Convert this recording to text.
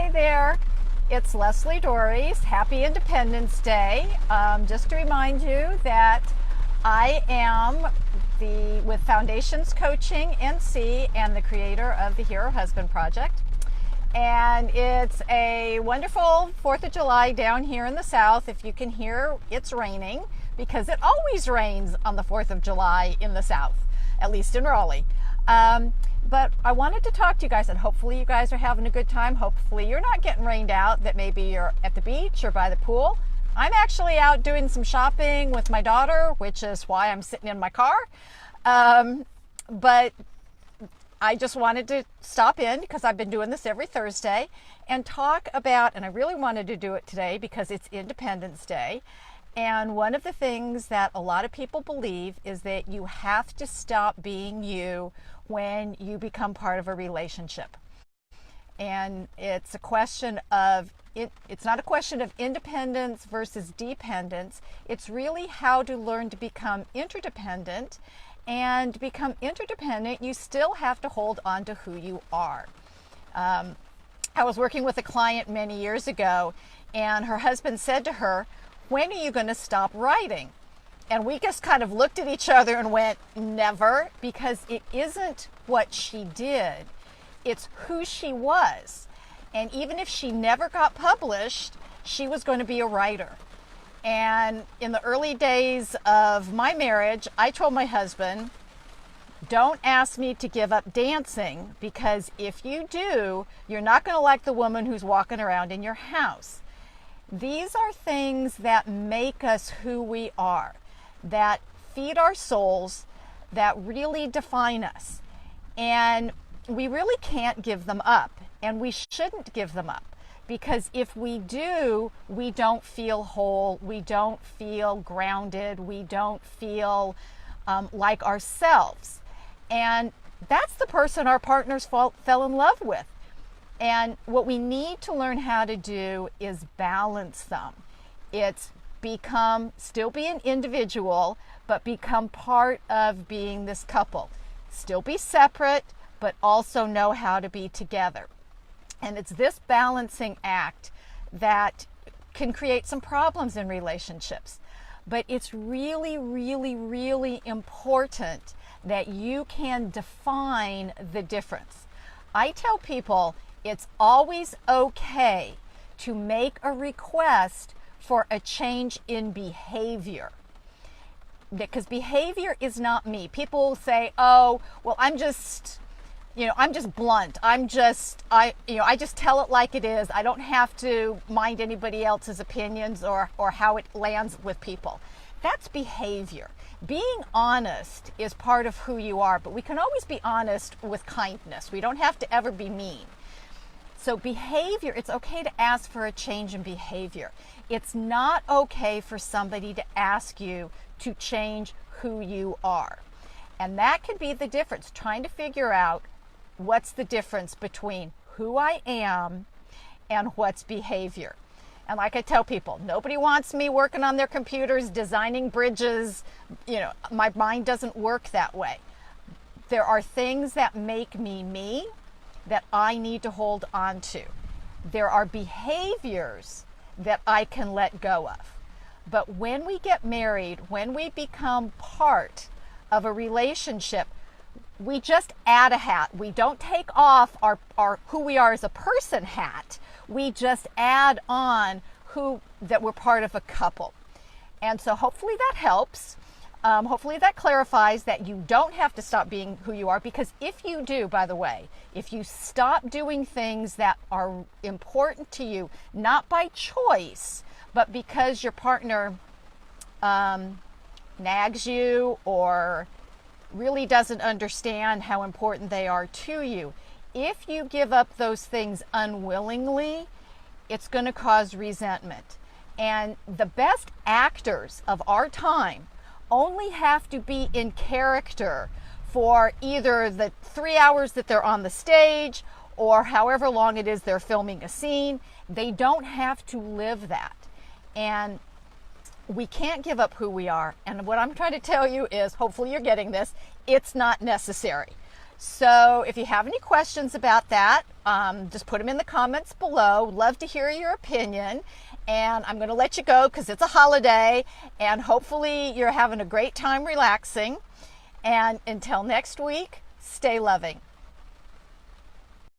Hi there, it's Leslie Dories. Happy Independence Day. Just to remind you that I am with Foundations Coaching NC and the creator of the Hero Husband Project. And it's a wonderful 4th of July down here in the South. If you can hear, it's raining because it always rains on the 4th of July in the South, at least in Raleigh. But I wanted to talk to you guys, and hopefully you guys are having a good time. Hopefully you're not getting rained out, that maybe you're at the beach or by the pool. I'm actually out doing some shopping with my daughter, which is why I'm sitting in my car. But I just wanted to stop in because I've been doing this every Thursday and talk about, and I really wanted to do it today because it's Independence Day. And one of the things that a lot of people believe is that you have to stop being you when you become part of a relationship. And it's a question of, it's not a question of independence versus dependence. It's really how to learn to become interdependent. And to become interdependent, you still have to hold on to who you are. I was working with a client many years ago, and her husband said to her, "When are you going to stop writing?" And we just kind of looked at each other and went, never, because it isn't what she did. It's who she was. And even if she never got published, she was going to be a writer. And in the early days of my marriage, I told my husband, don't ask me to give up dancing, because if you do, you're not going to like the woman who's walking around in your house. These are things that make us who we are, that feed our souls, that really define us. And we really can't give them up, and we shouldn't give them up, because if we do, we don't feel whole, we don't feel grounded, we don't feel like ourselves. And that's the person our partners fell in love with. And what we need to learn how to do is balance them. It's still be an individual, but become part of being this couple. Still be separate, but also know how to be together. And it's this balancing act that can create some problems in relationships. But it's really, really, really important that you can define the difference. I tell people it's always okay to make a request for a change in behavior. Because behavior is not me. People say, oh, well, I'm just blunt. I just tell it like it is. I don't have to mind anybody else's opinions or how it lands with people. That's behavior. Being honest is part of who you are, but we can always be honest with kindness. We don't have to ever be mean. So behavior, it's okay to ask for a change in behavior. It's not okay for somebody to ask you to change who you are. And that can be the difference, trying to figure out what's the difference between who I am and what's behavior. And like I tell people, nobody wants me working on their computers, designing bridges. My mind doesn't work that way. There are things that make me me that I need to hold on to. There are behaviors that I can let go of. But when we get married, when we become part of a relationship, we just add a hat. We don't take off our who we are as a person hat. We just add on that we're part of a couple. And so hopefully that helps. Hopefully that clarifies that you don't have to stop being who you are, because if you do, by the way, if you stop doing things that are important to you, not by choice, but because your partner nags you or really doesn't understand how important they are to you, if you give up those things unwillingly, it's going to cause resentment. And the best actors of our time only have to be in character for either the 3 hours that they're on the stage or however long it is they're filming a scene. They don't have to live that. And we can't give up who we are. And what I'm trying to tell you is, hopefully you're getting this, it's not necessary. So if you have any questions about that, just put them in the comments below. Love to hear your opinion. And I'm going to let you go because it's a holiday, and hopefully you're having a great time relaxing. And until next week, stay loving.